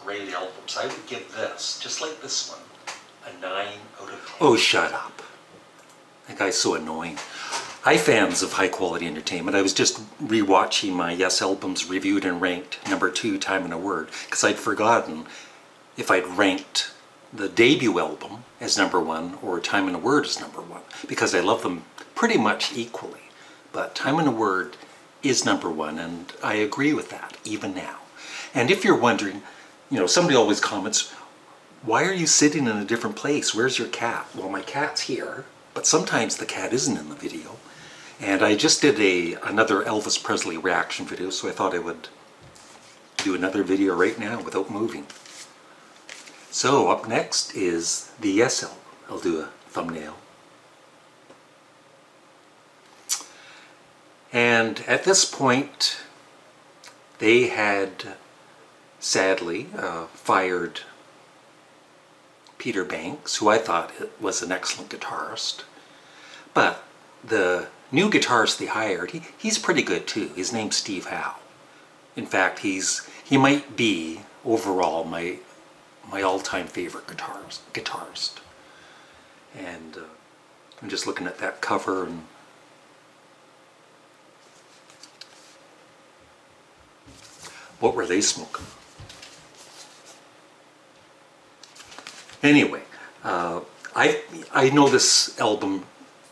great albums. I would give this, just like this one, a 9 out of 10. Oh, shut up. That guy's so annoying. Hi, fans of high quality entertainment. I was just rewatching my Yes albums reviewed and ranked number 2, Time in a Word, because I'd forgotten if I'd ranked the debut album as number 1 or Time in a Word as number 1, because I love them pretty much equally. But Time in a Word is number 1, and I agree with that, even now. And if you're wondering, you know, somebody always comments, why are you sitting in a different place? Where's your cat? Well, my cat's here, but sometimes the cat isn't in the video. And I just did another Elvis Presley reaction video, so I thought I would do another video right now without moving. So up next is the Yes album. I'll do a thumbnail. And at this point, they had sadly fired Peter Banks, who I thought was an excellent guitarist. But the new guitarist they hired, he's pretty good too. His name's Steve Howe. In fact, he might be overall my all-time favorite guitarist. And I'm just looking at that cover, and what were they smoking? Anyway, I know this album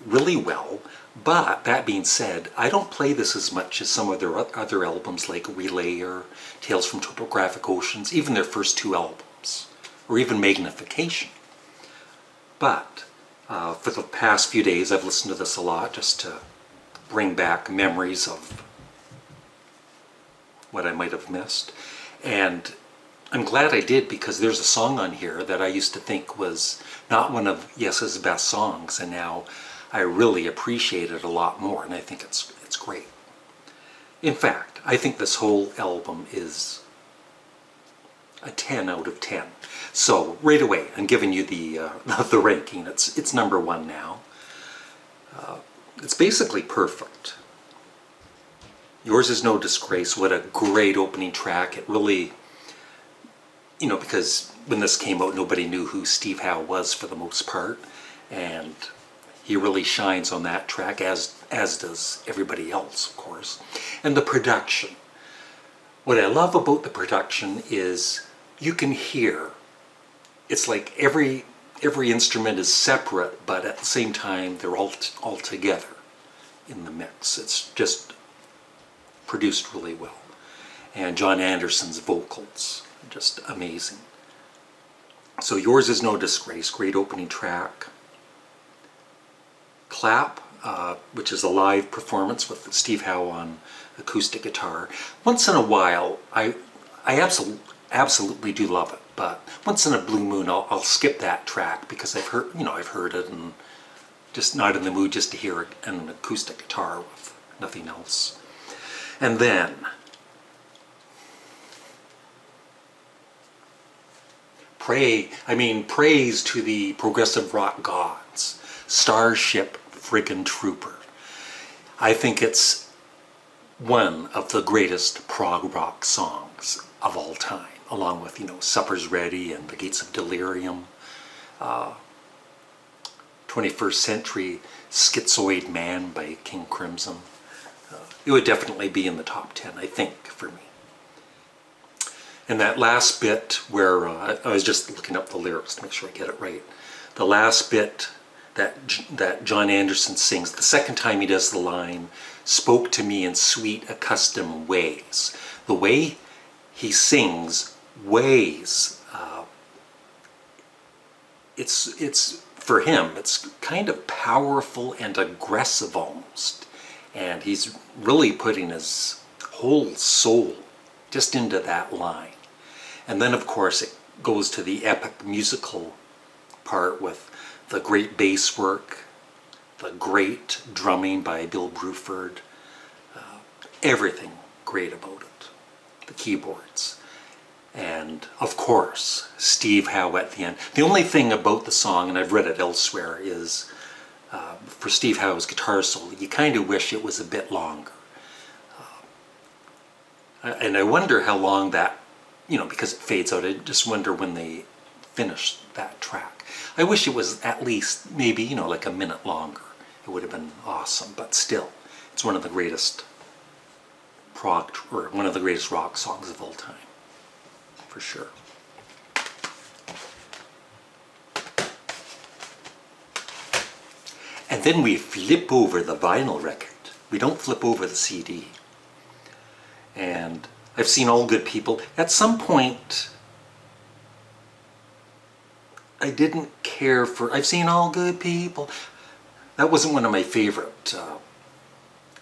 really well, but that being said, I don't play this as much as some of their other albums like Relay or Tales from Topographic Oceans, even their first 2 albums, or even Magnification. But for the past few days I've listened to this a lot just to bring back memories of what I might have missed. And I'm glad I did, because there's a song on here that I used to think was not one of Yes's best songs, and now I really appreciate it a lot more, and I think it's great. In fact, I think this whole album is a 10 out of 10. So right away, I'm giving you the ranking. It's number 1 now. It's basically perfect. Yours Is No Disgrace. What a great opening track. It really, you know, because when this came out, nobody knew who Steve Howe was for the most part, and he really shines on that track, as does everybody else, of course. And the production. What I love about the production is you can hear, it's like every instrument is separate, but at the same time they're all together in the mix. It's just produced really well. And John Anderson's vocals, just amazing. So Yours Is No Disgrace, great opening track. Clap, which is a live performance with Steve Howe on acoustic guitar. Once in a while, I absolutely do love it, but once in a blue moon, I'll skip that track because I've heard it, and just not in the mood just to hear an acoustic guitar with nothing else. And then praise to the progressive rock gods. Starship friggin' Trooper. I think it's one of the greatest prog rock songs of all time, along with, you know, Supper's Ready and The Gates of Delirium. 21st Century Schizoid Man by King Crimson. It would definitely be in the top 10, I think, for me. And that last bit where, I was just looking up the lyrics to make sure I get it right. The last bit that John Anderson sings, the second time he does the line, spoke to me in sweet, accustomed ways. The way he sings, ways, it's for him, it's kind of powerful and aggressive almost. And he's really putting his whole soul just into that line. And then, of course, it goes to the epic musical part with the great bass work, the great drumming by Bill Bruford, everything great about it, the keyboards. And, of course, Steve Howe at the end. The only thing about the song, and I've read it elsewhere, is for Steve Howe's guitar solo, you kind of wish it was a bit longer. And I wonder how long that because it fades out. I just wonder when they finish that track. I wish it was at least maybe, like a minute longer. It would have been awesome, but still, it's one of the greatest one of the greatest rock songs of all time, for sure. And then we flip over the vinyl record. We don't flip over the CD. And I've seen All Good People. At some point, I didn't care for... I've seen All Good People. That wasn't one of my favorite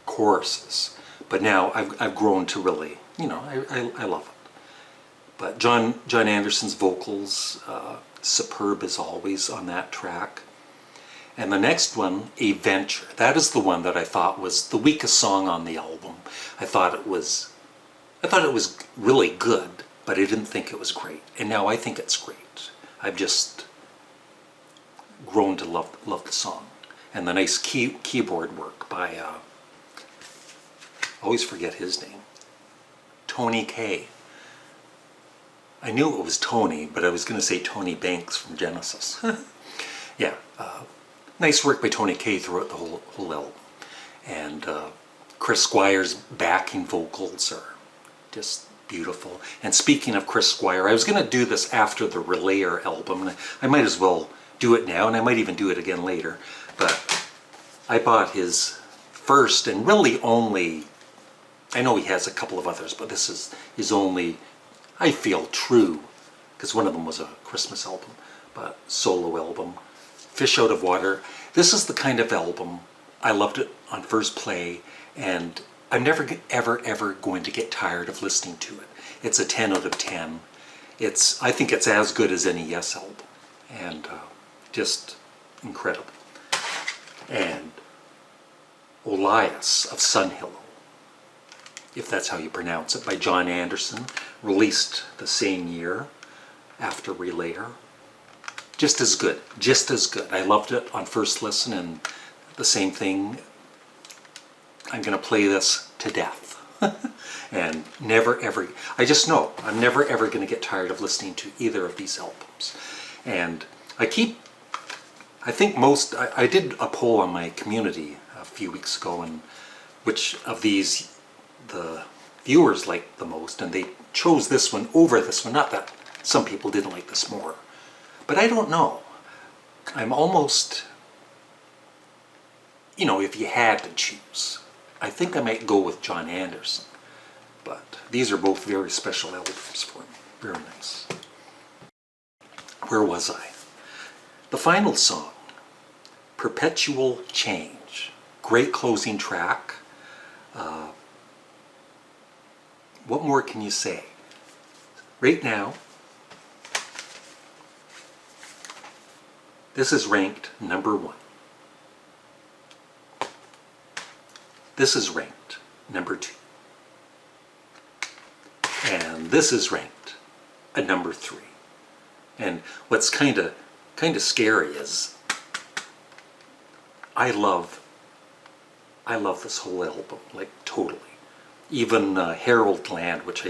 choruses. But now I've grown to really, I love it. But John Anderson's vocals, superb as always on that track. And the next one, A Venture. That is the one that I thought was the weakest song on the album. I thought it was really good, but I didn't think it was great. And now I think it's great. I've just grown to love the song. And the nice keyboard work by, I always forget his name, Tony Kaye. I knew it was Tony, but I was going to say Tony Banks from Genesis. Yeah, nice work by Tony Kaye throughout the whole album. And Chris Squire's backing vocals are just beautiful. And speaking of Chris Squire, I was going to do this after the Relayer album, and I might as well do it now, and I might even do it again later. But I bought his first and really only, I know he has a couple of others, but this is his only, I feel, true, because one of them was a Christmas album, but solo album, Fish Out of Water. This is the kind of album, I loved it on first play, and I'm never ever going to get tired of listening to it. It's a 10 out of 10. I think it's as good as any Yes album, and just incredible. And Olias of Sunhillow, if that's how you pronounce it, by John Anderson, released the same year after Relayer. Just as good, just as good. I loved it on first listen, and the same thing, I'm going to play this to death. And never ever, I just know, I'm never ever going to get tired of listening to either of these albums. And I did a poll on my community a few weeks ago, and which of these the viewers liked the most, and they chose this one over this one. Not that some people didn't like this more, but I don't know. I'm almost, if you had to choose, I think I might go with John Anderson. But these are both very special albums for me. Very nice. Where was I? The final song, Perpetual Change. Great closing track. What more can you say? Right now, this is ranked number 1. This is ranked number 2. And this is ranked a number 3. And what's kind of scary is I love this whole album, like totally. Even Herald Land, which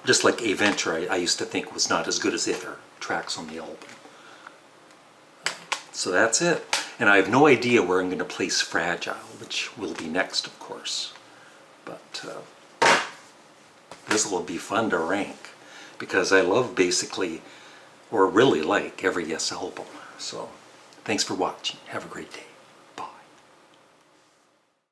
just like A Venture, I used to think was not as good as the other tracks on the album. So that's it. And I have no idea where I'm going to place Fragile, which will be next, of course. But this will be fun to rank, because I love basically, or really like, every Yes album. So thanks for watching. Have a great day.